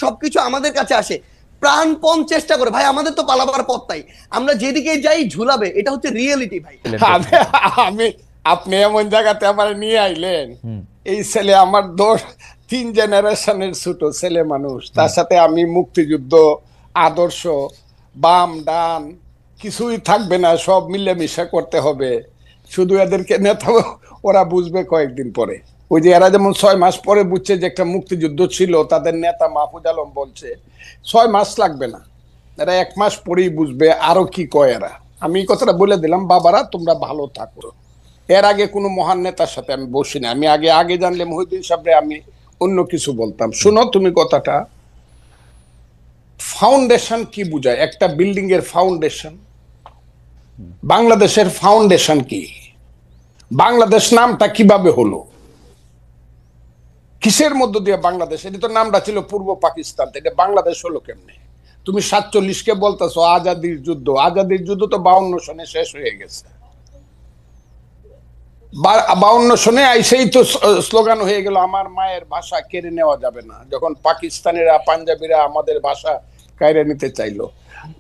সবকিছু আমাদের কাছে আসে, প্রাণপণ চেষ্টা করে। ভাই আমাদের তো পালাবার পথ নাই, আমরা যেদিকে যাই ঝুলাবে, এটা হচ্ছে রিয়েলিটি ভাই। আমি আপনি এমন জায়গাতে আমার নিয়ে আইলেন, এই ছেলে আমার 3 জেনারেশনের ছোট ছেলে মানুষ, তার সাথে আমি মুক্তিযুদ্ধ আদর্শ বাম ডান কিছুই থাকবে না, সব মিলেমিশে করতে হবে। শুধু এদেরকে নেতা ওরা বুঝবে কয়েকদিন পরে। ওই যে এরা যেমন 6 মাস পরে বুঝছে যে একটা মুক্তিযুদ্ধ ছিল, তাদের নেতা মাহফুজ আলম বলছে 6 মাস লাগবে না, এরা 1 মাস পরেই বুঝবে আরো কি কয় এরা। আমি এই কথাটা বলে দিলাম, বাবারা তোমরা ভালো থাকো। এর আগে কোনো মহান নেতার সাথে আমি বসি না, আমি আগে জানলে মহিউদ্দিন সাহেবরে আমি অন্য কিছু বলতাম। শুনো তুমি কথাটা, ফাউন্ডেশন কি বুঝায়? একটা বিল্ডিং এর ফাউন্ডেশন, বাংলাদেশের ফাউন্ডেশন কি? বাংলাদেশ নামটা কিভাবে হলো, কিসের মধ্য দিয়ে বাংলাদেশ? এটা তো নামটা ছিল পূর্ব পাকিস্তান, এটা বাংলাদেশ হলো কেমনে? তুমি 47-কে বলতেছো আজাদির যুদ্ধ, আজাদির যুদ্ধ তো 52 সনে শেষ হয়ে গেছে। 52 সনে আইসেই তো স্লোগান হয়ে গেল আমার মায়ের ভাষা কেড়ে নেওয়া যাবে না, যখন পাকিস্তানিরা পাঞ্জাবিরা আমাদের ভাষা কেড়ে নিতে চাইলো।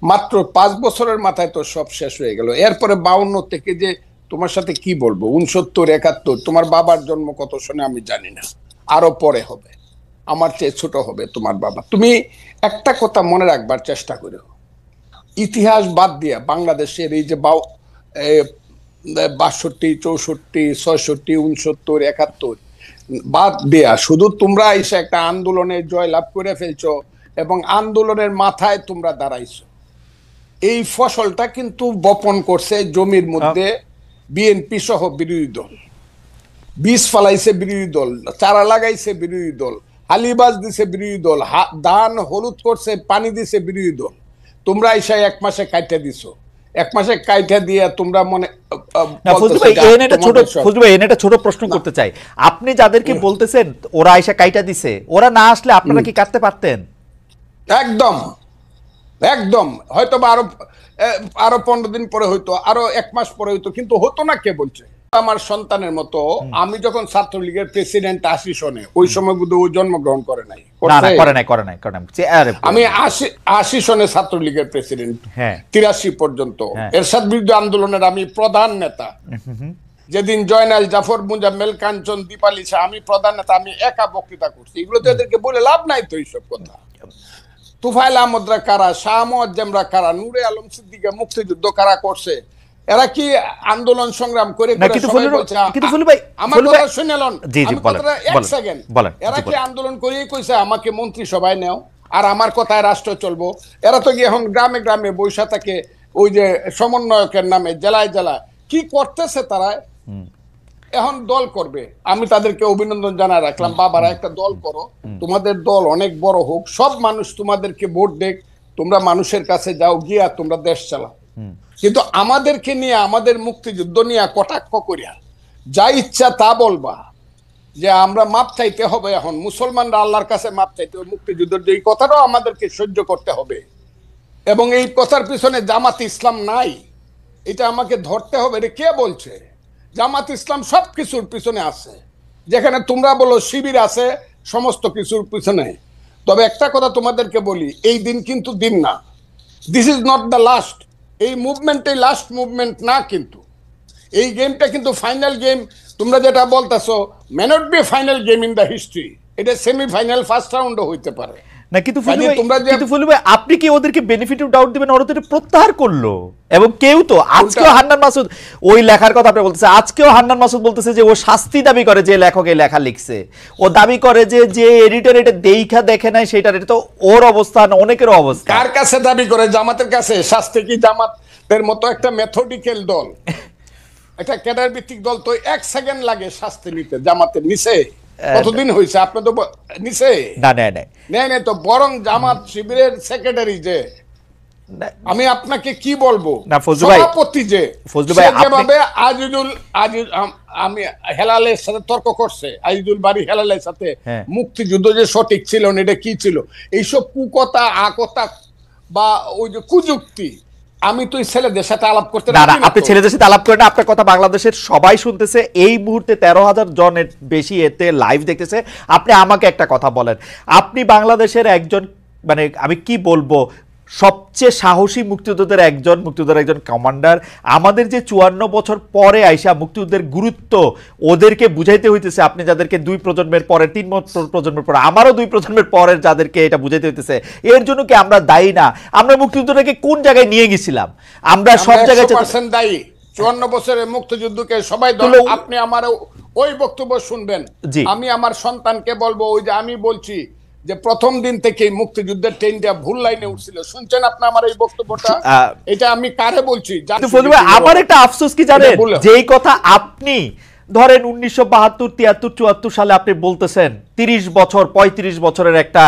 মাত্র 5 বছরের মাথায় তো সব শেষ হয়ে গেল। এরপরে 52 থেকে যে তোমার সাথে কি বলবো, 69, 71, তোমার বাবার জন্ম কত সনে আমি জানি না, আরো পরে হবে, আমার চেয়ে ছোট হবে তোমার বাবা। তুমি একটা কথা মনে রাখবার চেষ্টা করো, ইতিহাস বাদ দিয়া বাংলাদেশের এই যে 62, 64, 66, 69, 71 বাদ দেয়া, শুধু তোমরা এসে একটা আন্দোলনে জয়লাভ করে ফেলছো এবং আন্দোলনের মাথায় তোমরা দাঁড়াইছো। এই ফসলটা কিন্তু বপন করছে জমির মধ্যে বিএনপি সহ বিরোধী দল, বীজ ফালাইছে বিরোধী দল, চারা লাগাইছে বিরোধী দল, হালিবাজ দিছে বিরোধী দল, ধান হলুদ করছে পানি দিছে বিরোধী দল। তোমরা এসে 1 মাসে কাইটা দিছো, 1 মাসে কাইটা দিয়ে তোমরা মনে ছোট প্রশ্ন করতে চাই, আপনি যাদেরকে বলতেছেন ওরা এসে কাইটা দিছে, ওরা না আসলে আপনারা কি কাটতে পারতেন? একদম একদম, হয়তো আরো 15 দিন পরে হইতো, আরো 1 মাস পরে হইতো, কিন্তু হতো না। কে বলছে? আমার সন্তানের মতো। আমি যখন ছাত্রলীগের প্রেসিডেন্ট 80 সনে, ওই সময় বুধ ও জন্মগ্রহণ করে নাই, আমি 80 সনে ছাত্রলীগের প্রেসিডেন্ট, 83 পর্যন্ত এরশাদ বিরুদ্ধে আন্দোলনের আমি প্রধান নেতা। যেদিন জয়নাল, জাফর, মুজাম্মেল, কাঞ্চন, দীপালি শাহ, আমি প্রধান নেতা, আমি একা বক্তৃতা করছি। এগুলো তো এদেরকে বলে লাভ নাই তো, এইসব কথা। তুফাইল আহমদরা কারা, শাহ মুয়াজ্জেমরা কারা, নূরে আলম সিদ্দিকা মুক্তিযুদ্ধ কারা করছে? এরা কি আন্দোলন সংগ্রাম করে আমার কথা শুনেলেন? এক সেকেন্ড, এরা কি আন্দোলন করেই কইছে আমাকে মন্ত্রিসভায় নেও আর আমার কথায় রাষ্ট্র চলবো? এরা তো গিয়ে এখন গ্রামে গ্রামে বৈশা থাকে, ওই যে সমন্বয়কের নামে জেলায় জেলায় কি করতেছে তারা। এখন দল করবে, আমি তাদেরকে অভিনন্দন জানাই রাখলাম। বাবারা একটা দল করো, তোমাদের দল অনেক বড় হোক, সব মানুষ তোমাদেরকে ভোট দেখ, তোমরা মানুষের কাছে যাও, গিয়া তোমরা দেশ চালাও। কিন্তু আমাদেরকে নিয়ে, আমাদের মুক্তিযুদ্ধ নিয়ে কটাক্ষ করিয়া যা ইচ্ছা তা বলবা যে আমরা মাপ চাইতে হবে, এখন মুসলমানরা আল্লাহর কাছে মাপ চাইতে হবে, মুক্তিযুদ্ধের যে কথাটাও আমাদেরকে সহ্য করতে হবে, এবং এই কথার পিছনে জামাত ইসলাম নাই, এটা আমাকে ধরতে হবে। এটা কে বলছে? জামাত ইসলাম সব কিছুর পিছনে আছে, যেখানে তোমরা বলো শিবির আছে সমস্ত কিছুর পিছনে। তবে একটা কথা তোমাদেরকে বলি, এই দিন কিন্তু দিন না, this is not the last. এই মুভমেন্টে লাস্ট মুভমেন্ট না, কিন্তু এই গেমটা কিন্তু ফাইনাল গেম। তোমরা যেটা বলতেছো may not be final game in the history, এটা সেমিফাইনাল, ফার্স্ট রাউন্ডও হইতে পারে না। কিন্তু আপনি কি ওদেরকে বেনিফিট অফ ডাউট দিবেন? ওরা তো প্রত্যাহার করলো, এবং কেউ তো আজকেও হান্নান মাসুদ ওই লেখার কথা আপনি বলতেছে, আজকেও হান্নান মাসুদ বলতেছে যে ও শাস্তি দাবি করে, যে লেখক এই লেখা লিখছে, ও দাবি করে যে এডিটর এটা দেখা দেখে নাই সেটা। এটা তো ওর অবস্থা না, অনেকের অবস্থা। কার কাছে দাবি করে? জামাতের কাছে। শাস্তি কি জামাতের মতো একটা মেথডিক্যাল দল, একটা ক্যাডার ভিত্তিক দল তো 1 সেকেন্ড লাগে শাস্তি নিতে, জামাতের নিচে কতদিন হয়েছে? আপনি তো নিচে না তো, বরং জামাত শিবিরের সেক্রেটারি যে, আমি আপনাকে কি বলবো, সভাপতি যে যেভাবে আমি হেলালের সাথে তর্ক করছে, আজিজুল বাড়ি হেলালের সাথে, মুক্তিযুদ্ধ যে সঠিক ছিল না, এটা কি ছিল, এইসব কুকথা আকথা বা ওই যে কুযুক্তি, আমি তো ছেলেদের সাথে আলাপ করতে না না, আপনি ছেলেদের সাথে আলাপ করেন না, আপনার কথা বাংলাদেশের সবাই শুনতেছে, এই মুহূর্তে 13,000 জনের বেশি এতে লাইভ দেখতেছে। আপনি আমাকে একটা কথা বলেন, আপনি বাংলাদেশের একজন, মানে আমি কি বলবো, সবচেয়ে সাহসী মুক্তিযোদ্ধাদের একজন কমান্ডার। আমাদের যে 54 বছর পরে আইসা মুক্তিযুদ্ধের গুরুত্ব ওদেরকে বুঝাইতে হইতেছে, আপনি যাদেরকে 2 প্রজন্মের পরে, 3 প্রজন্মের পরে, আমারও 2 প্রজন্মের পরের যাদেরকে এটা বুঝাইতে হইতেছে, এর জন্য কি আমরা দায়ী না? আমরা মুক্তিযুদ্ধটাকে কোন জায়গায় নিয়ে গেছিলাম? আমরা সব জায়গায় দায়ী। 54 বছরের মুক্তিযুদ্ধকে সবাই, আপনি আমার ওই বক্তব্য শুনবেন, আমি আমার সন্তানকে বলবো, ওই যে আমি বলছি যে প্রথম দিন থেকে মুক্তিযুদ্ধের ট্রেনটা ভুল লাইনে উঠছিল। শুনছেন আপনি আমার এই বক্তব্যটা? এটা আমি কারে বলছি? আমার একটা আফসোস কি জানেন, যেই কথা আপনি ধরেন 1972, 73, 74 সালে আপনি বলতেছেন, 30 বছর 35 বছরের একটা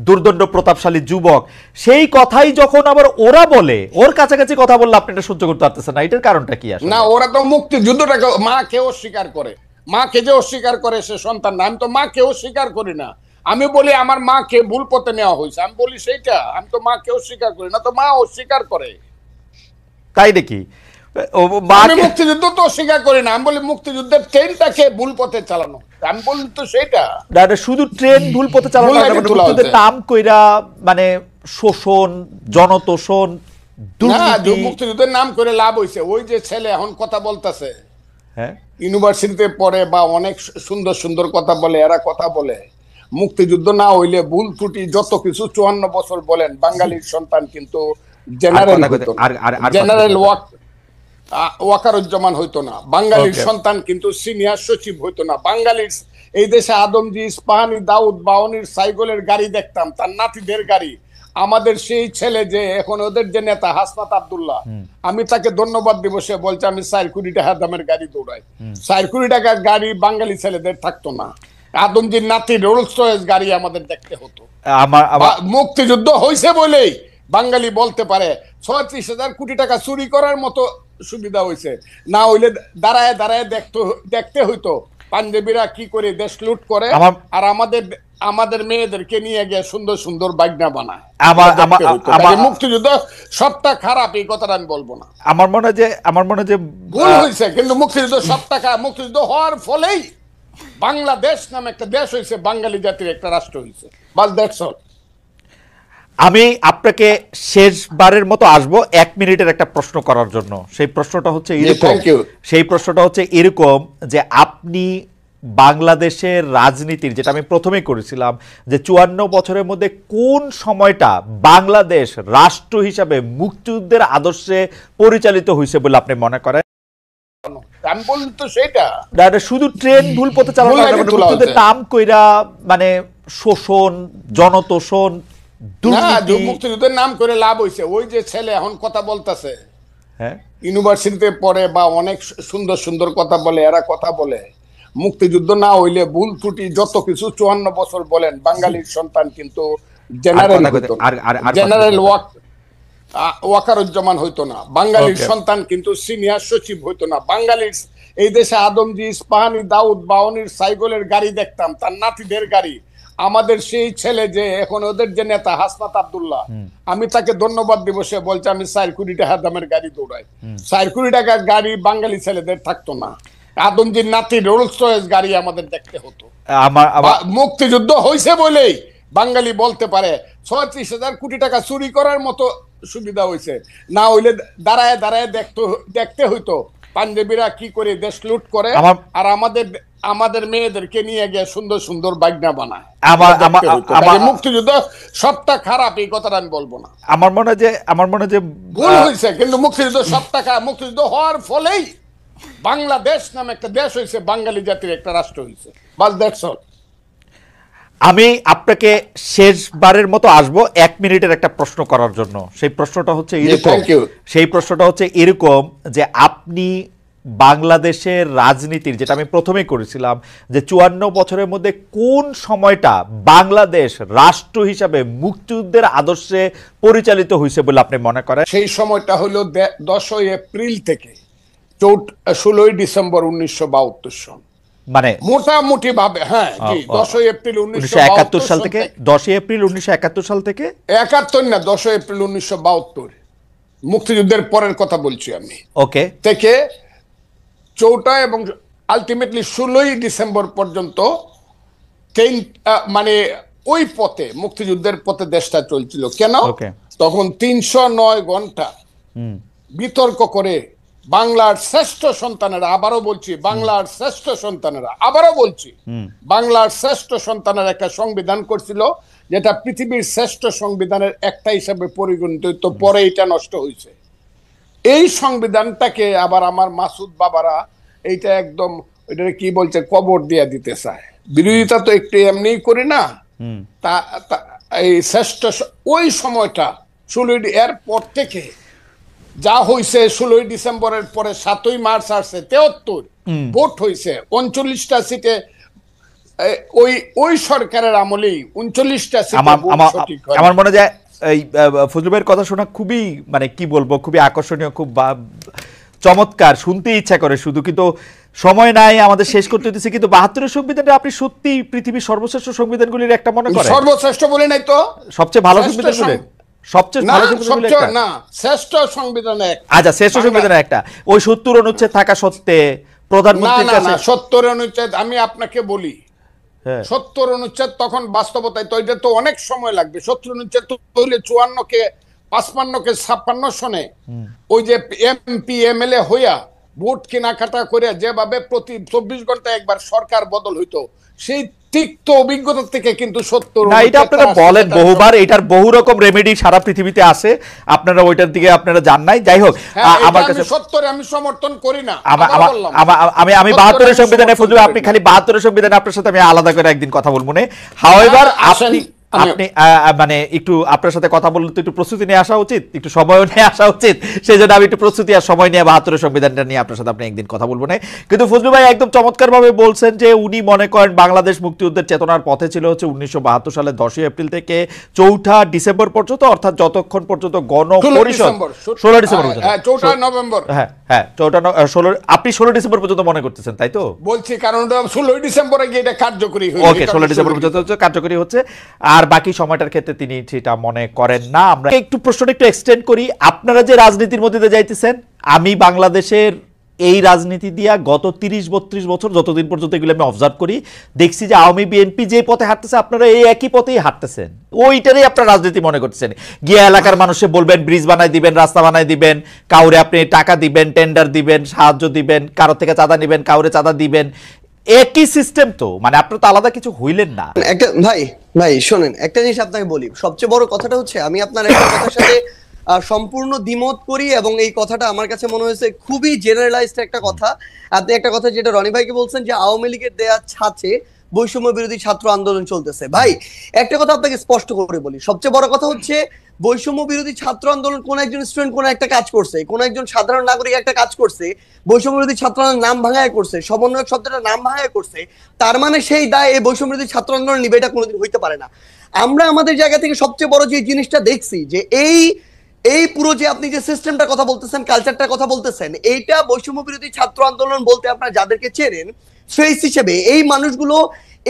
দুর্দণ্ড প্রতাপশালী যুবক, সেই কথাই যখন আবার ওরা বলে, ওর কাছাকাছি কথা বললে আপনি এটা সহ্য করতে পারতেছেন না, এটার কারণটা কি? আসলে না, ওরা তো মুক্তিযুদ্ধটাকে মাকে অস্বীকার করে, মাকে যে অস্বীকার করে সে সন্তান না। আমি তো মাকে অস্বীকার করি না, আমি বলি আমার মাকে ভুল পথে নেওয়া হয়েছে, আমি বলি সেইটা। আমি তো মাকে অস্বীকার করি না, তো মা অস্বীকার করে, তাই নাকি? আমি মুক্তিযুদ্ধ তো অস্বীকার করি না, আমি বলি মুক্তিযুদ্ধের ট্রেনটাকে ভুল পথে চালানো, আমি বলি তো সেইটা। শুধু ট্রেন ভুল পথে চালানো, মুক্তিযুদ্ধের নাম কইরা মানে শোষণ, জনতোষণ, দুর্নীতি। মুক্তিযুদ্ধের নাম করে লাভ হইছে। ওই যে ছেলে এখন কথা বলতেছে, হ্যাঁ, ইউনিভার্সিটিতে পড়ে বা অনেক সুন্দর সুন্দর কথা বলে, এরা কথা বলে মুক্তিযুদ্ধ না হইলে ভুল ত্রুটি যত কিছু 54 বছর বলেন, বাঙালির সন্তান কিন্তু জেনারেল ওয়াকারুজ্জামান হইতো না, বাঙালির সন্তান কিন্তু সিনিয়র সচিব হইতো না, বাঙালির এই দেশে আদমজি, ইস্পাহানি, দাউদ, বাউনির সাইকেলের গাড়ি দেখতাম, তার নাতিদের গাড়ি। আমাদের সেই ছেলে যে এখন ওদের যে নেতা হাসনাত আব্দুল্লাহ, আমি তাকে ধন্যবাদ দিব, সে বলছে আমি 4 কোটি টাকা দামের গাড়ি দৌড়াই। 4 কোটি টাকার গাড়ি বাঙালি ছেলেদের থাকতো না। আদমজির নাতি রোলস রয়েস গাড়ি আমাদের দেখতে হতো। মুক্তিযুদ্ধ হয়েছে বলেই বাঙালি বলতে পারে 36,000 কোটি টাকা চুরি করার মতো সুবিধা হয়েছে, না হইলে দাঁড়ায় দাঁড়ায় দেখতে হইতো পাঞ্জাবিরা কি করে দেশ লুট করে, আর আমাদের মেয়েদেরকে নিয়ে গিয়ে সুন্দর সুন্দর বাগনা বানায়। মুক্তিযুদ্ধ সবটা খারাপ এই কথাটা আমি বলবো না, আমার মনে যে ভুল হয়েছে, কিন্তু মুক্তিযুদ্ধ সবটা খারাপ। মুক্তিযুদ্ধ হওয়ার ফলেই বাংলাদেশ নামে একটা দেশ হয়েছে, বাঙালি জাতির একটা রাষ্ট্র হয়েছে, বাস দ্যাটস অল। আমি আপনাকে শেষবারের মতো আসবো 1 মিনিটের একটা প্রশ্ন করার জন্য। সেই প্রশ্নটা হচ্ছে এরকম যে আপনি বাংলাদেশের রাজনীতির, যেটা আমি প্রথমেই করেছিলাম, যে 54 বছরের মধ্যে কোন সময়টা বাংলাদেশ রাষ্ট্র হিসাবে মুক্তিযুদ্ধের আদর্শে পরিচালিত হয়েছে বলে আপনি মনে করেন? আমি বলি তো সেইটা। শুধু ট্রেন ভুল পথে চালানো, মুক্তিযুদ্ধের নাম কইরা মানে শোষণ, জনতোষণ, মুক্তিযুদ্ধের নাম করে লাভ হয়েছে। ওই যে ছেলে এখন কথা বলতেছে, হ্যাঁ, ইউনিভার্সিটিতে পড়ে বা অনেক সুন্দর সুন্দর কথা বলে, এরা কথা বলে মুক্তিযুদ্ধ না হইলে ভুল ত্রুটি যত কিছু 54 বছর বলেন, বাঙালির সন্তান কিন্তু জেনারেল ওয়াকারুজ্জামান হইতো না, বাঙালির সন্তান কিন্তু সিনিয়র সচিব হইতো না, বাঙালির এই দেশে আদমজি, ইস্পাহানি, দাউদ, বাউনির সাইকেলের গাড়ি দেখতাম, তার নাতিদের গাড়ি। আমাদের সেই ছেলে যে এখন ওদের যে নেতা হাসনাত আব্দুল্লাহ, আমি তাকে ধন্যবাদ দিব, সে বলছে আমি 4 কোটি টাকা দামের গাড়ি দৌড়াই। 4 কোটি টাকার গাড়ি বাঙালি ছেলেদের থাকতো না। আদমজির নাতি রোলস রয়েস গাড়ি আমাদের দেখতে হতো। মুক্তিযুদ্ধ হয়েছে বলেই বাঙালি বলতে পারে 36,000 কোটি টাকা চুরি করার মতো সুবিধা হয়েছে, না হইলে দাঁড়ায় দাঁড়ায় দেখতে হইতো পাঞ্জাবিরা কি করে দেশ লুট করে, আর আমাদের মেয়েদেরকে নিয়ে গিয়ে সুন্দর সুন্দর বাগনা বানায়। মুক্তিযুদ্ধ সবটা খারাপ এই কথাটা আমি বলবো না, আমার মনে যে ভুল হয়েছে, কিন্তু মুক্তিযুদ্ধ সবটা খারাপ। মুক্তিযুদ্ধ হওয়ার ফলেই বাংলাদেশ নামে একটা দেশ হয়েছে, বাঙালি জাতির একটা রাষ্ট্র হয়েছে, বাস দ্যাটস অল। আমি আপনাকে শেষবারের মতো আসবো 1 মিনিটের একটা প্রশ্ন করার জন্য। সেই প্রশ্নটা হচ্ছে এরকম যে আপনি বাংলাদেশের রাজনীতির, যেটা আমি প্রথমেই করেছিলাম, যে 54 বছরের মধ্যে কোন সময়টা বাংলাদেশ রাষ্ট্র হিসাবে মুক্তিযুদ্ধের আদর্শে পরিচালিত হয়েছে বলে আপনি মনে করেন? সেই সময়টা হলো 10 এপ্রিল থেকে 16 ডিসেম্বর 1972 সন, মানে মোটামুটি ভাবে, হ্যাঁ, 10 এপ্রিল 1971 সাল থেকে, 10 এপ্রিল 1971 সাল থেকে, 71 না, 10 এপ্রিল 1972 মুক্তিযুদ্ধের পরের কথা বলছি আমি, ওকে, থেকে 4টা এবং আলটিমেটলি 16ই ডিসেম্বর পর্যন্ত মানে ওই পথে, মুক্তিযুদ্ধের পথে দেশটা চলছিল। কেন? তখন 309 ঘন্টা বিতর্ক করে বাংলার শ্রেষ্ঠ সন্তানেরা, আবারও বলছি বাংলার শ্রেষ্ঠ সন্তানেরা, আবারও বলছি বাংলার শ্রেষ্ঠ সন্তানের একটা সংবিধান করছিল, যেটা পৃথিবীর শ্রেষ্ঠ সংবিধানের একটা হিসাবে পরিগণিত হইতো। পরে এটা নষ্ট হয়েছে। এই সংবিধানটাকে আবার আমার মাসুদ বাবারা এইটা একদম ওইটা কি বলছে, কবর দিয়ে দিতে চায়। বিরোধিতা তো একটু এমনিই করি না। এই শ্রেষ্ঠ ওই সময়টা 16 এর পর থেকে যা হয়েছে, 16 ডিসেম্বরের পরে 7ই মার্চ আসছে, 73 ভোট হয়েছে 39টা সিটে। ওই সরকারের আমলেই 39টা সিটে সঠিক হয়। আমার মনে যায় এই ফজলু ভাইয়ের কথা শোনা খুবই, মানে কি বলবো, খুবই আকর্ষণীয়, খুব চমৎকার, শুনতে ইচ্ছা করে শুধু, কিন্তু সময় নাই, আমাদের শেষ করতে দিচ্ছে। কিন্তু 72-এর সংবিধানটা আপনি সত্যি পৃথিবীর সর্বশ্রেষ্ঠ সংবিধানগুলির একটা মনে করেন? সর্বশ্রেষ্ঠ বলে নাই তো, সবচেয়ে ভালো সংবিধানগুলি, সবচেয়ে ভালো সংবিধানগুলি একটা না, শ্রেষ্ঠ সংবিধান এক। আচ্ছা, শ্রেষ্ঠ সংবিধানের একটা, ওই 70 অনুচ্ছেদ থাকা সত্ত্বে প্রধানমন্ত্রীর কাছে। না, 70 অনুচ্ছেদ আমি আপনাকে বলি, 70 অনুচ্ছেদ তখন বাস্তবতায় তো এটা তো অনেক সময় লাগবে। 70 অনুচ্ছেদ তো হইলে 54কে 55কে 56 সনে ওই যে এমপি এমএলএ হইয়া ভোট কেনাকাটা করে যেভাবে প্রতি 24 ঘন্টায় একবার সরকার বদল হইতো, সেই তিক্ত অভিজ্ঞতা থেকে কিন্তু 70 না, এটা আপনারা বলেন বহুবার, এটার বহু রকম রেমেডি সারা পৃথিবীতে আছে, আপনারা ওইটার দিকে আপনারা জান নাই। যাই হোক, আমার কাছে 70 আমি সমর্থন করি না। আমি 72-এর সংবিধানে ফজলু, আপনি খালি 72-এর সংবিধানে আপনার সাথে আমি আলাদা করে একদিন কথা বলবো না। হাউএভার আপনি মানে একটু আপনার সাথে কথা বললে তো একটু প্রস্তুতি নিয়ে আসা উচিত, একটু সময় নিয়ে আসা উচিত। সেই জন্য আমি একটু প্রস্তুতি আর সময় নিয়ে 72-এর সংবিধানটা নিয়ে আপনার সাথে আপনি একদিন কথা বলবো না। কিন্তু ফজলু ভাই একদম চমৎকার ভাবে বলছেন যে উনি মনে করেন বাংলাদেশ মুক্তিযুদ্ধের চেতনার পথে ছিল হচ্ছে 1972 সালের 10ই এপ্রিল থেকে 4 ডিসেম্বর পর্যন্ত, অর্থাৎ যতক্ষণ পর্যন্ত গণপরিষদ 16 ডিসেম্বর পর্যন্ত, 4 নভেম্বর, হ্যাঁ 16 আপনি 16 ডিসেম্বর পর্যন্ত মনে করতেছেন, তাই তো? বলছি কারণ 16 ডিসেম্বরে গিয়ে এটা কার্যকরী হয়েছে। ওকে, 16 ডিসেম্বর পর্যন্ত কার্যকরী হচ্ছে, আর বাকি সময়টার ক্ষেত্রে তিনি সেটা মনে করেন না। আমরা একটু প্রশ্নটা একটু এক্সটেন্ড করি। আপনারা যে রাজনীতির মধ্যে দিয়ে যাইতেছেন, আমি বাংলাদেশের এই রাজনীতি দিয়া গত 30-32 বছর যতদিন পর্যন্ত এগুলো আমি অবজার্ভ করি, দেখছি যে আওয়ামী বিএনপি যে পথে হাঁটতেছে, আপনারা এই একই পথেই হাঁটতেছেন, ওইটারই আপনারা রাজনীতি মনে করতেছেন। গিয়ে এলাকার মানুষে বলবেন ব্রিজ বানাই দিবেন, রাস্তা বানাই দিবেন, কাউরে আপনি টাকা দিবেন, টেন্ডার দিবেন, সাহায্য দিবেন, কারো থেকে চাঁদা নিবেন, কাউরে চাঁদা দিবেন, একই সিস্টেম তো, মানে আপনারা তো আলাদা কিছু হইলেন না। একটা ভাই শোনেন, একটা জিনিস আপনাকে বলি, সবচেয়ে বড় কথাটা হচ্ছে আমি আপনার একটা কথার সাথে সম্পূর্ণ দ্বিমত করি, এবং এই কথাটা আমার কাছে মনে হয়েছে খুবই জেনারেলাইজড একটা কথা। আপনি একটা কথা যেটা রনি ভাইকে বলছেন যে আওয়ামী লীগের দেয়া ছাঁচে বৈষম্য বিরোধী ছাত্র আন্দোলন চলতেছে। ভাই একটা কথা আপনাকে স্পষ্ট করে বলি, সবচেয়ে বড় কথা হচ্ছে বৈষম্য বিরোধী ছাত্র আন্দোলন কোন একজন স্টুডেন্ট কোন একটা কাজ করছে, কোন একজন সাধারণ নাগরিক একটা কাজ করছে, বৈষম্য বিরোধী ছাত্র আন্দোলন নাম ভাঙায় করছে, সমন্বয়ক শব্দটা নাম ভাঙায় করছে, তার মানে সেই দায় এই বৈষম্য বিরোধী ছাত্র আন্দোলন নিবে, এটা কোনোদিন হইতে পারে না। আমরা আমাদের জায়গা থেকে সবচেয়ে বড় যে জিনিসটা দেখছি যে এই পুরো যে আপনি যে সিস্টেমটার কথা বলতেছেন, কালচারটার কথা বলতেছেন, এইটা বৈষম্য বিরোধী ছাত্র আন্দোলন বলতে আপনারা যাদেরকে চেনেন ফেস হিসেবে এই মানুষগুলো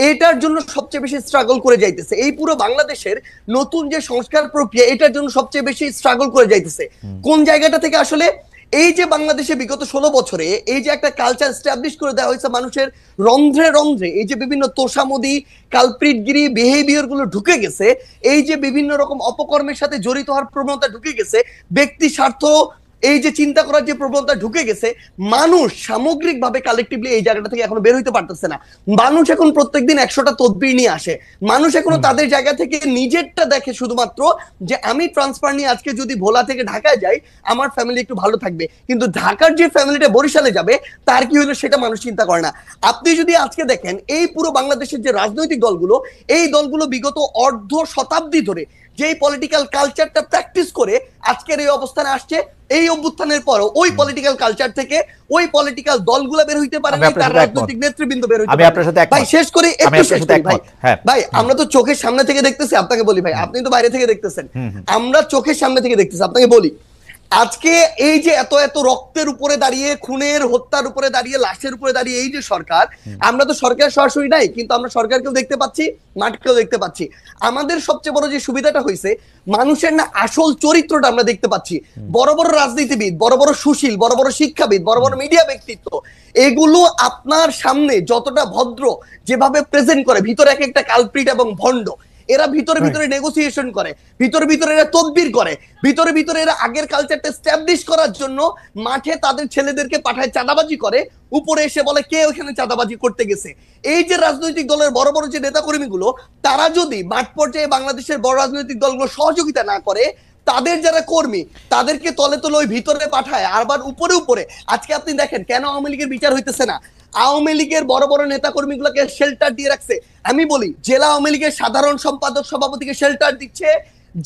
এটার জন্য সবচেয়ে বেশি স্ট্রাগল করে যাইতেছে। এই পুরো বাংলাদেশের নতুন যে সংস্কার প্রক্রিয়া, এটার জন্য সবচেয়ে বেশি স্ট্রাগল করে যাইতেছে। কোন জায়গাটা থেকে? আসলে এই যে বাংলাদেশে বিগত 16 বছরে এই যে একটা কালচার এস্টাবলিশ করে দেওয়া হয়েছে, মানুষের রন্ধ্রে রন্ধ্রে এই যে বিভিন্ন তোষামোদি, কালপ্রিটগিরি বিহেভিয়ার গুলো ঢুকে গেছে, এই যে বিভিন্ন রকম অপকর্মের সাথে জড়িত হওয়ার প্রবণতা ঢুকে গেছে, ব্যক্তি স্বার্থ এই যে চিন্তা করার যে প্রবণতা ঢুকে গেছে, মানুষ সামগ্রিকভাবে কালেকটিভলি এই জায়গাটা থেকে এখনো বের হইতে পারতেছে না। মানুষ এখন প্রত্যেকদিন 100টা তদবির নিয়ে আসে, মানুষ এখনো তাদের জায়গা থেকে নিজেরটা দেখে শুধুমাত্র যে আমি ট্রান্সফার নিয়ে আজকে যদি ভোলা থেকে ঢাকায় যাই আমার ফ্যামিলি একটু ভালো থাকবে, কিন্তু ঢাকার যে ফ্যামিলিটা বরিশালে যাবে তার কি হলো সেটা মানুষ চিন্তা করে না। আপনি যদি আজকে দেখেন এই পুরো বাংলাদেশের যে রাজনৈতিক দলগুলো, এই দলগুলো বিগত অর্ধ শতাব্দী ধরে যেই পলিটিক্যাল কালচারটা প্র্যাকটিস করে আজকের এই অবস্থানে আসছে, এই অভ্যুত্থানের পরও ওই পলিটিক্যাল কালচার থেকে ওই পলিটিক্যাল দলগুলো বের হইতে পারে না, তার রাজনৈতিক নেতৃবৃন্দ বের হইতে পারে না। ভাই শেষ করি, একটু শেষ করি ভাই, আমরা তো চোখের সামনে থেকে দেখতেছি, আপনাকে বলি ভাই, আপনি তো বাইরে থেকে দেখতেছেন, আমরা চোখের সামনে থেকে দেখতেছি। আপনাকে বলি আজকে এই যে এত এত রক্তের উপরে দাঁড়িয়ে, খুনের হত্যার উপরে দাঁড়িয়ে, লাশের উপরে দাঁড়িয়ে এই যে সরকার, আমরা তো সরকার সরাসরি নাই, কিন্তু আমরা সরকারকেও দেখতে পাচ্ছি, মাঠকেও দেখতে পাচ্ছি। আমাদের সবচেয়ে বড় যে সুবিধাটা হয়েছে, মানুষের না আসল চরিত্রটা আমরা দেখতে পাচ্ছি। বড় বড় রাজনীতিবিদ, বড় বড় সুশীল, বড় বড় শিক্ষাবিদ, বড় বড় মিডিয়া ব্যক্তিত্ব, এগুলো আপনার সামনে যতটা ভদ্র যেভাবে প্রেজেন্ট করে, ভিতরে এক একটা কালপ্রিট এবং ভণ্ড। এরা ভিতরে ভিতরে নেগোসিয়েশন করে, ভিতরে ভিতরে এরা তদবির করে, ভিতরে ভিতরে এরা আগের কালচারটা এস্টাবলিশ করার জন্য মাঠে তাদের ছেলেদেরকে পাঠায় চাঁদাবাজি করে, উপরে এসে বলে কে ওখানে চাঁদাবাজি করতে গেছে। এই যে রাজনৈতিক দলের বড় বড় যে নেতাকর্মীগুলো, তারা যদি মাঠ পর্যায়ে বাংলাদেশের বড় রাজনৈতিক দলগুলো সহযোগিতা না করে, তাদের যারা কর্মী তাদেরকে তলে তলে ওই ভিতরে পাঠায়, আবার উপরে উপরে। আজকে আপনি দেখেন কেন আওয়ামী লীগের বিচার হইতেছে না। আওয়ামী লীগের বড় বড় নেতা কর্মীগুলোকে শেল্টার দিয়ে রাখছে। আমি বলি, জেলা আওয়ামী লীগের সাধারণ সম্পাদক সভাপতিকে শেল্টার দিচ্ছে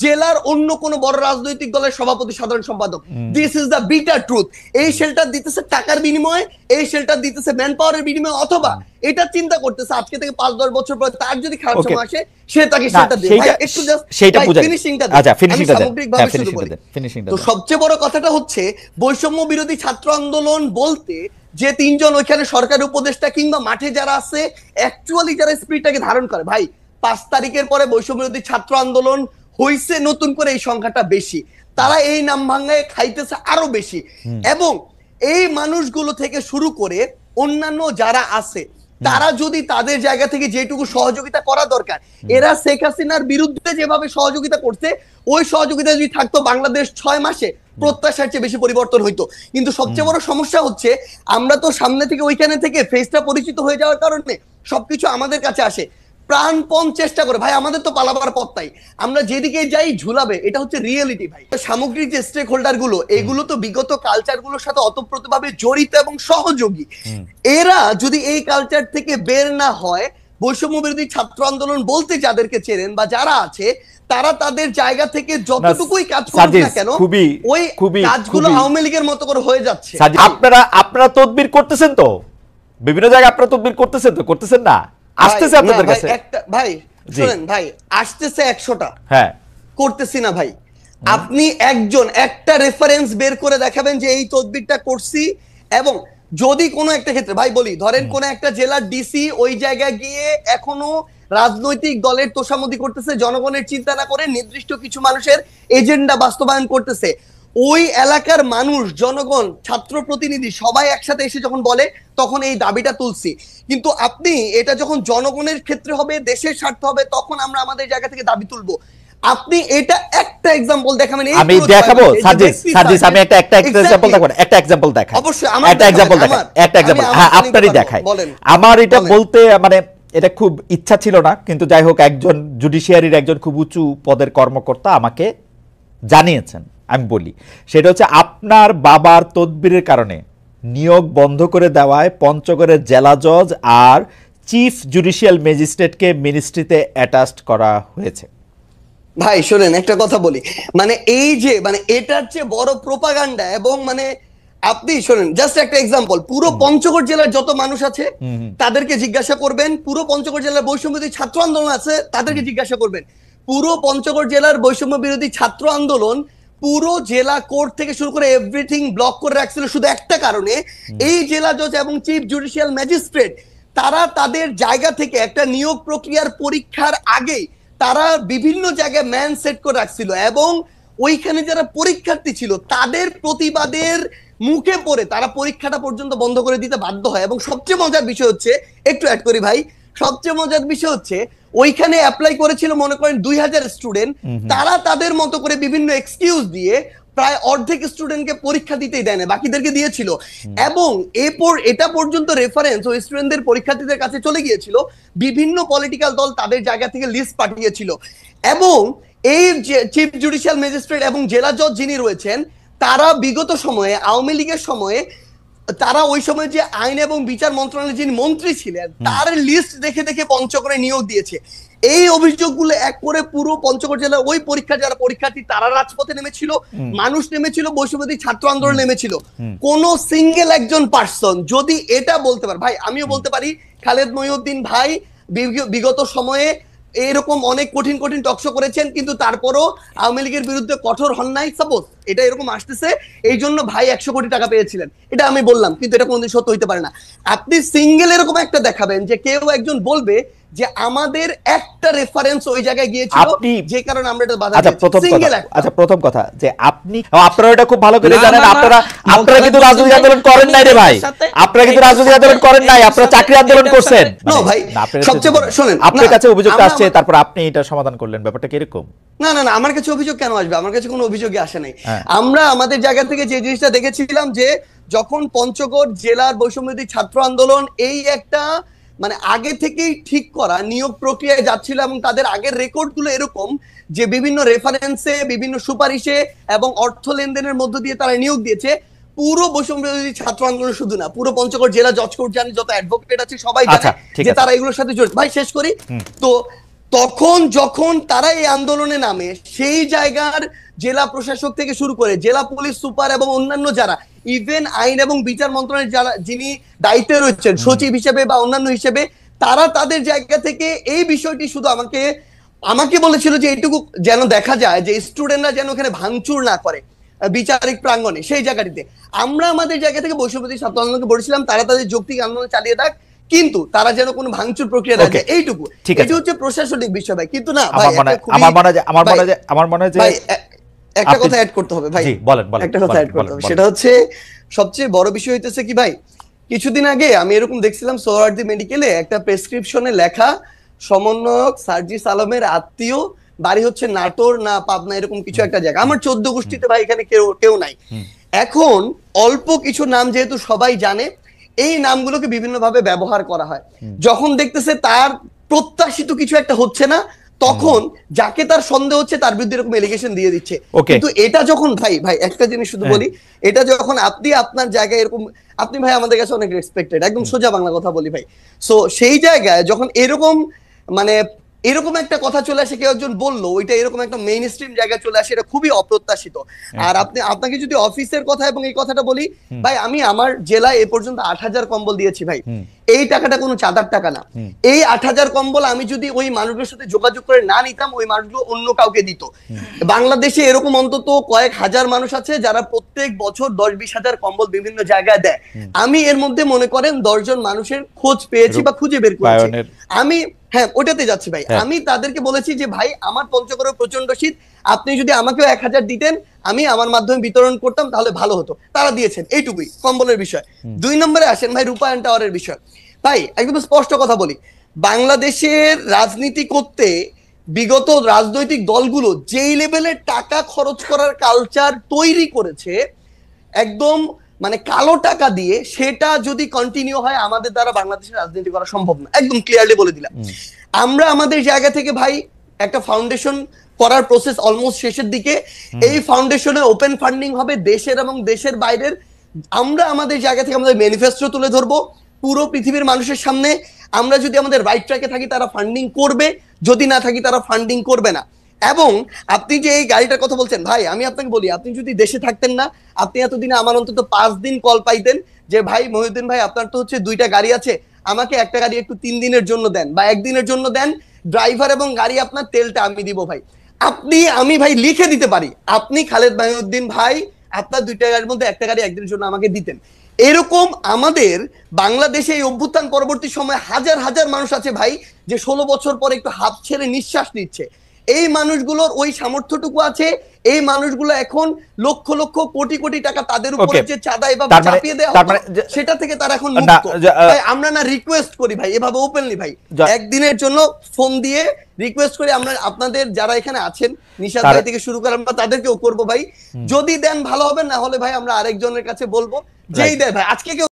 জেলার অন্য কোন বড় রাজনৈতিক দলের সভাপতি সাধারণ সম্পাদক। This is the bitter truth. এই শেল্টার দিতেছে টাকার বিনিময়ে, এই শেল্টার দিতেছে ম্যান পাওয়ারের বিনিময়ে, অথবা এটা চিন্তা করতেছে আজকে থেকে 5-10 বছর পর তার যদি খারাপ সময় আসে, সে তাকে শেল্টার দেবে। ভাই একটু জাস্ট সেটা ফিনিশিংটা দেন। আচ্ছা, ফিনিশিংটা দেন। সামগ্রিকভাবে শুরু করি। তো সবচেয়ে বড় কথাটা হচ্ছে, বৈষম্য বিরোধী ছাত্র আন্দোলন বলতে যে 3 জন ওইখানে সরকারি উপদেষ্টা কিংবা মাঠে যারা আছে, অ্যাকচুয়ালি যারা স্পিরিটটাকে ধারণ করে, ভাই 5 তারিখের পরে বৈষম্য বিরোধী ছাত্র আন্দোলন হইছে, নতুন করে এই সংখ্যাটা বেশি, তারা এই নাম ভাঙায় খাইতেছে আরো বেশি। এবং এই মানুষগুলো থেকে শুরু করে অন্যান্য যারা আছে, তারা যদি তাদের জায়গা থেকে যেটুকু সহযোগিতা করা দরকার, এরা শেখ হাসিনার বিরুদ্ধে যেভাবে সহযোগিতা করছে, ওই সহযোগিতা যদি থাকতো, বাংলাদেশ 6 মাসে প্রত্যাশার চেয়ে বেশি পরিবর্তন হইতো। কিন্তু সবচেয়ে বড় সমস্যা হচ্ছে, আমরা তো সামনে থেকে ওইখানে থেকে ফেসটা পরিচিত হয়ে যাওয়ার কারণে সবকিছু আমাদের কাছে আসে, প্রাণপণ চেষ্টা করে। ভাই আমাদের তো পালাবার পথ তাই, আমরা যেদিকে যাই ঝুলাবে, এটা হচ্ছে রিয়েলিটি। ভাই সামগ্রিক যে স্টেক হোল্ডার গুলো, এগুলো তো বিগত কালচার গুলোর সাথে ওতপ্রোতভাবে জড়িত এবং সহযোগী। এরা যদি এই কালচার থেকে বের না হয়, বৈষম্য বিরোধী ছাত্র আন্দোলন বলতে যাদেরকে চেনেন বা যারা আছে, তারা তাদের জায়গা থেকে যতটুকুই কাজ করুক না কেন, ওই কাজগুলো আওয়ামী লীগের মতো করে হয়ে যাচ্ছে। আপনারা তদবির করতেছেন তো, বিভিন্ন জায়গায় আপনারা তদবির করতেছেন তো, করতেছেন না? আসতেছে আপনাদের কাছে একটা, ভাই শুনেন ভাই, আসতেছে 100টা, হ্যাঁ করতেছি না ভাই। আপনি একজন একটা রেফারেন্স বের করে দেখাবেন যে এই তদবিরটা করছি। এবং যদি কোনো একটা ক্ষেত্রে, ভাই বলি, ধরেন কোন একটা জেলার ডিসি ওই জায়গায় গিয়ে এখনো রাজনৈতিক দলের তোষামোদি করতেছে, জনগণের চিন্তা না করে নির্দিষ্ট কিছু মানুষের এজেন্ডা বাস্তবায়ন করতেছে, ওই এলাকার মানুষ, জনগণ, ছাত্র প্রতিনিধি সবাই একসাথে এসে যখন বলে, তখন এই দাবিটা তুলছি। কিন্তু আপনি এটা যখন জনগণের ক্ষেত্রে হবে, দেশের স্বার্থ হবে, তখন আমরা আমাদের জায়গা থেকে দাবি তুলবো। আপনি এটা একটা एग्जांपल দেখাবেন। আমি দেখাবো সার্জিস, আমি একটা एग्जांपल দেখাবো, একটা एग्जांपल দেখাই। অবশ্যই আমার একটা एग्जांपल দেখাই, একটা एग्जांपल, হ্যাঁ আপনারই দেখাই। আমার এটা বলতে মানে এটা খুব ইচ্ছা ছিল না, কিন্তু যাই হোক, একজন জুডিশিয়ারির একজন খুব উঁচু পদের কর্মকর্তা আমাকে জানিয়েছেন, আমি বলি। সেটা হচ্ছে, আপনার বাবার তদবিরের কারণে নিয়োগ বন্ধ করে দেওয়ায় পঞ্চগড়ের জেলা জজ আর চিফ জুডিশিয়াল ম্যাজিস্ট্রেটকে মিনিস্ট্রিতে অ্যাটাচড করা হয়েছে। ভাই শোনেন একটা কথা বলি, মানে এই যে মানে এটার চেয়ে বড় প্রোপাগান্ডা। এবং মানে আপনি শোনেন, জাস্ট একটা एग्जांपल, পুরো পঞ্চগড় জেলার যত মানুষ আছে তাদেরকে জিজ্ঞাসা করবেন, পুরো পঞ্চগড় জেলার বৈষম্য বিরোধী ছাত্র আন্দোলন আছে তাদেরকে জিজ্ঞাসা করবেন, পুরো পঞ্চগড় জেলার বৈষম্য বিরোধী ছাত্র আন্দোলন পুরো জেলা কোর্ট থেকে শুরু করে এভরিথিং ব্লক করে রাখছিল শুধু একটা কারণে, এই জেলা জজ এবং চিফ জুডিশিয়াল ম্যাজিস্ট্রেট তারা তাদের জায়গা থেকে একটা নিয়োগ প্রক্রিয়ার পরীক্ষার আগে তারা বিভিন্ন জায়গায় ম্যান সেট করে রাখছিল। এবং ওইখানে যারা পরীক্ষার্থী ছিল তাদের প্রতিবাদের মুখে পড়ে তারা পরীক্ষাটা পর্যন্ত বন্ধ করে দিতে বাধ্য হয়। এবং সবচেয়ে মজার বিষয় হচ্ছে, একটু অ্যাড করি ভাই, সবচেয়ে মজার বিষয় হচ্ছে, ওইখানে অ্যাপ্লাই করেছিল মনে করেন 2000 স্টুডেন্ট, তারা তাদের মতো করে বিভিন্ন এক্সকিউজ দিয়ে প্রায় অর্ধেক স্টুডেন্টকে পরীক্ষা দিতেই দেয় না, বাকিদেরকে দিয়েছিল। এবং এরপর এটা পর্যন্ত রেফারেন্স ওই স্টুডেন্টদের পরীক্ষার্থীদের কাছে চলে গিয়েছিল, বিভিন্ন পলিটিক্যাল দল তাদের জায়গা থেকে লিস্ট পাঠিয়েছিল। এবং এই চিফ জুডিশিয়াল ম্যাজিস্ট্রেট এবং জেলা জজ যিনি রয়েছেন, তারা বিগত সময়ে আওয়ামী লীগের সময়ে তারা ওই সময় যে আইন এবং বিচার মন্ত্রণালয়ের যিনি মন্ত্রী ছিলেন তার লিস্ট দেখে দেখে পঞ্চগড়ে নিয়োগ দিয়েছে। এই অভিযোগগুলো এক করে পুরো পঞ্চগড় জেলার ওই পরীক্ষা যারা পরীক্ষার্থী তারা রাজপথে নেমেছিল, মানুষ নেমেছিল, বৈষম্যবিরোধী ছাত্র আন্দোলন নেমেছিল। কোন সিঙ্গেল একজন পার্সন যদি এটা বলতে পারে, ভাই আমিও বলতে পারি, খালেদ মহিউদ্দিন ভাই বিগত সময়ে এরকম অনেক কঠিন কঠিন টকশো করেছেন, কিন্তু তারপরও আওয়ামী লীগের বিরুদ্ধে কঠোর হন নাই। সাপোজ এটা এরকম আসতেছে, এই জন্য ভাই 100 কোটি টাকা পেয়েছিলেন, এটা আমি বললাম, কিন্তু এটা কোনোদিন সত্য হইতে পারে না। আপনি সিঙ্গেল এরকম একটা দেখাবেন যে কেউ একজন বলবে যে আমাদের একটা রেফারেন্স ওই জায়গায় গিয়েছিল, যে কারণে আমরা এটা বাধা দিয়েছি। সিঙ্গেল একটা। আচ্ছা, প্রথম কথা যে আপনারা এটা খুব ভালো করে জানেন, আপনারা কিন্তু রাজনৈতিক আন্দোলন করেন নাই রে ভাই, আপনারা কিন্তু রাজনৈতিক আন্দোলন করেন নাই, আপনারা চাকরি আন্দোলন করছেন। না ভাই, সবচেয়ে বড় শুনেন, আপনার কাছে অভিযোগ আসছে, তারপর আপনি এটা সমাধান করলেন, ব্যাপারটা কি এরকম? না না না, আমার কাছে অভিযোগ কেন আসবে? আমার কাছে কোনো অভিযোগই আসে নাই। আমরা আমাদের জায়গা থেকে যে জিনিসটা দেখেছিলাম যে যখন পঞ্চগড় জেলার বৈষম্যবিরোধী ছাত্র আন্দোলন এই একটা মানে আগে থেকেই ঠিক করা নিয়োগ প্রক্রিয়ায় যাচ্ছিল, এবং তাদের আগের রেকর্ডগুলো এরকম যে বিভিন্ন রেফারেন্সে, বিভিন্ন সুপারিশে এবং অর্থ লেনদেনের মধ্য দিয়ে তারা নিয়োগ দিয়েছে। পুরো বৈষম্যবিরোধী ছাত্র আন্দোলন শুধু না, পুরো পঞ্চগড় জেলা জজ কোর্ট জানে, যত অ্যাডভোকেট আছে সবাই জানে যে তারা এগুলোর সাথে জড়িত। ভাই শেষ করি তো, তখন যখন তারা এই আন্দোলনে নামে, সেই জায়গার জেলা প্রশাসক থেকে শুরু করে জেলা পুলিশ সুপার এবং অন্যান্য যারা, ইভেন আইন এবং বিচার মন্ত্রণালয়ের যারা যিনি দায়িত্বে রয়েছেন সচিব হিসেবে বা অন্যান্য হিসেবে, তারা তাদের জায়গা থেকে এই বিষয়টি শুধু আমাকে বলেছিল যে এইটুকু যেন দেখা যায় যে স্টুডেন্টরা যেন ওখানে ভাঙচুর না করে বিচারিক প্রাঙ্গণে। সেই জায়গাটিতে আমরা আমাদের জায়গা থেকে বৈষম্যবিরোধী ছাত্র আন্দোলনকে বলেছিলাম তারা তাদের যৌক্তিক আন্দোলন চালিয়ে থাক, কিন্তু তারা যেন কোনো ভাঙচুর প্রক্রিয়া না যায়, এইটুকু। এটা হচ্ছে প্রশাসনিক বিষয় ভাই, কিন্তু না ভাই, আমার মনে হয় যে একটা কথা অ্যাড করতে হবে ভাই, বলেন একটা কথা অ্যাড করতে হবে, সেটা হচ্ছে সবচেয়ে বড় বিষয় হইতেছে কি ভাই, কিছুদিন আগে আমি এরকম দেখছিলাম সোহরাওয়ার্দী মেডিকেলে একটা প্রেসক্রিপশনে লেখা সমন্বয়ক সার্জিস আলমের আত্মীয়, বাড়ি হচ্ছে নাটোর না পাবনা, এরকম কিছু একটা জায়গা। আমার 14 গোষ্ঠীতে ভাই এখানে কেউ নাই। এখন অল্প কিছু নাম যেহেতু সবাই জানে, এই নামগুলোকে বিভিন্ন ভাবে ব্যবহার করা হয়। যখন দেখতেছে তার প্রত্যাশিত কিছু একটা হচ্ছে না, তখন যাকে তার সন্দেহ হচ্ছে তার বিরুদ্ধে এরকম এলিগেশন দিয়ে দিচ্ছে। কিন্তু এটা যখন ভাই একটা জিনিস শুধু বলি, এটা যখন আপনি আপনার জায়গায় এরকম, আপনি ভাই আমাদের কাছে অনেক রেসপেক্টেড, একদম সোজা বাংলা কথা বলি ভাই, সো সেই জায়গায় যখন এরকম মানে এরকম একটা কথা চলে আসে, কেউ একজন বললো ওইটা এরকম একটা মেইন স্ট্রিম জায়গায় চলে আসে, এটা খুবই অপ্রত্যাশিত। আর আপনাকে যদি অফিসের কথা এবং এই কথাটা বলি ভাই, আমি আমার জেলায় এ পর্যন্ত 8000 কম্বল দিয়েছি ভাই। এই টাকাটা কোনো চাঁদার টাকা না। এই 8000 কম্বল আমি যদি ওই মানুষগুলোর সাথে যোগাযোগ করে না নিতাম, ওই মানুষগুলো অন্য কাউকে দিত। বাংলাদেশে এরকম অন্তত কয়েক হাজার মানুষ আছে যারা প্রত্যেক বছর 10-20 হাজার কম্বল বিভিন্ন জায়গায় দেয়। আমি এর মধ্যে মনে করেন 10 জন মানুষের খোঁজ পেয়েছি বা খুঁজে বের করেছি। আমি ওটাতে যাচ্ছি ভাই, আমি তাদেরকে বলেছি যে ভাই আমার পঞ্চগড়ে প্রচন্ড শীত, আপনি যদি আমাকেও 1000 দিতেন, আমি আমার মাধ্যমে বিতরণ করতাম, তাহলে ভালো হতো। তারা দিয়েছেন, এইটুকুই কম্বলের বিষয়। 2 নম্বরে আসেন ভাই রূপায়ণ টাওয়ারের বিষয়। ভাই একদম স্পষ্ট কথা বলি, বাংলাদেশের রাজনীতি করতে বিগত রাজনৈতিক দলগুলো যেই লেভেলের টাকা খরচ করার কালচার তৈরি করেছে, একদম মানে কালো টাকা দিয়ে, সেটা যদি কন্টিনিউ হয় আমাদের দ্বারা বাংলাদেশের রাজনীতি করা সম্ভব না, একদম ক্লিয়ারলি বলে দিলাম। আমরা আমাদের জায়গা থেকে ভাই একটা ফাউন্ডেশন করার প্রসেস অলমোস্ট শেষের দিকে। এই ফাউন্ডেশনে ওপেন ফান্ডিং হবে দেশের এবং দেশের বাইরের। আমরা আমাদের জায়গা থেকে আমাদের ম্যানিফেস্টো তুলে ধরবো পুরো পৃথিবীর মানুষের সামনে। আমরা যদি আমাদের রাইট ট্র্যাকে থাকি তারা ফান্ডিং করবে, যদি না থাকি তারা ফান্ডিং করবে না। এবং আপনি যে এই গাড়িটার কথা বলছেন ভাই, আমি আপনাকে বলি, আপনি যদি দেশে থাকতেন না, আপনি এতদিনে আমার অন্তত 5 দিন কল পাইতেন যে ভাই মহিউদ্দিন ভাই আপনার তো হচ্ছে 2টা গাড়ি আছে, আমাকে একটা গাড়ি একটু 3 দিনের জন্য দেন বা 1 দিনের জন্য দেন, ড্রাইভার এবং গাড়ি আপনার, তেলটা আমি দিব ভাই। আমি ভাই লিখে দিতে পারি, আপনি খালেদ মহিউদ্দিন ভাই আপনার 2টা গাড়ির মধ্যে একটা গাড়ি একদিনের জন্য আমাকে দিতেন। এরকম আমাদের বাংলাদেশে এই অভ্যুত্থান পরবর্তী সময় হাজার হাজার মানুষ আছে ভাই, যে 16 বছর পরে একটু হাত ছেড়ে নিঃশ্বাস নিচ্ছে। এই মানুষগুলোর ওই সামর্থ্যটুকু আছে। এই মানুষগুলো এখন লক্ষ লক্ষ কোটি কোটি টাকা তাদের উপরে যে চাঁদা এভাবে চাপিয়ে দেওয়া হতো, সেটা থেকে তারা এখন মুক্ত। আমরা না রিকোয়েস্ট করি ভাই এভাবে ওপেনলি ভাই, একদিনের জন্য ফোন দিয়ে রিকোয়েস্ট করি, আমরা আপনাদের যারা এখানে আছেন নিশাদ ভাই থেকে শুরু করে আমরা তাদেরকেও করবো ভাই, যদি দেন ভালো হবে, না হলে ভাই আমরা আরেকজনের কাছে বলবো, যেই দেয় ভাই। আজকে কেউ